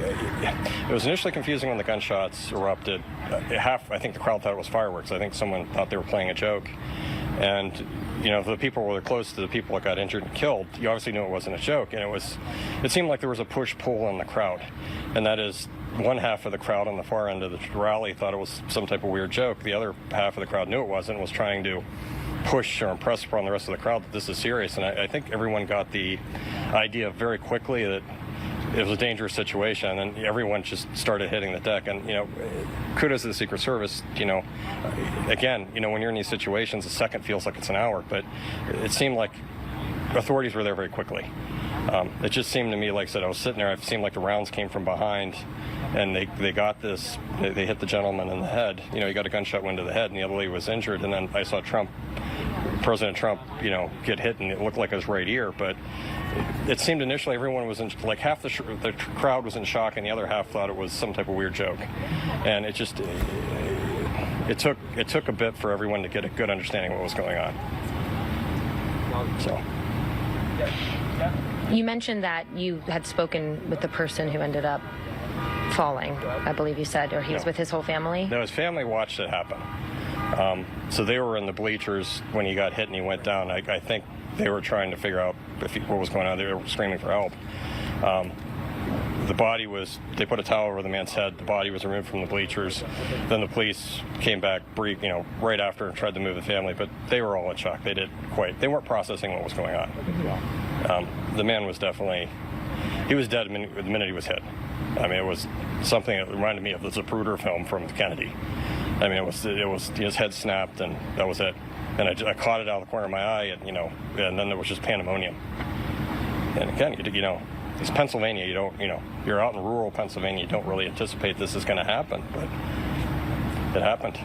it was initially confusing when the gunshots erupted. I think the crowd thought it was fireworks. I think someone thought they were playing a joke. And, the people were close to the people that got injured and killed. You obviously knew it wasn't a joke. And it seemed like there was a push-pull in the crowd. And that is, one half of the crowd on the far end of the rally thought it was some type of weird joke. The other half of the crowd knew it wasn't and was trying to push or impress upon the rest of the crowd that this is serious. And I think everyone got the idea very quickly that it was a dangerous situation, and everyone just started hitting the deck. And, kudos to the Secret Service. Again, when you're in these situations, a second feels like it's an hour, but it seemed like authorities were there very quickly. It just seemed to me, like I said, I was sitting there, it seemed like the rounds came from behind, and they got this, they hit the gentleman in the head. He got a gunshot wound to the head, and the other lady was injured, and then I saw President Trump, get hit, and it looked like his right ear, but it seemed initially everyone was in, like half the crowd was in shock, and the other half thought it was some type of weird joke. And it took a bit for everyone to get a good understanding of what was going on. So. You mentioned that you had spoken with the person who ended up falling, I believe you said, or he was with his whole family? No, his family watched it happen. So they were in the bleachers when he got hit and he went down. I think they were trying to figure out what was going on. They were screaming for help. The body they put a towel over the man's head. The body was removed from the bleachers. Then the police came back right after and tried to move the family, but they were all in shock. They weren't processing what was going on. The man was he was dead the minute he was hit. It was something that reminded me of the Sepruder film from Kennedy. It was his head snapped, and that was it. And I caught it out of the corner of my eye, and then there was just pandemonium. And again, it's Pennsylvania. You're out in rural Pennsylvania. You don't really anticipate this is going to happen, but it happened.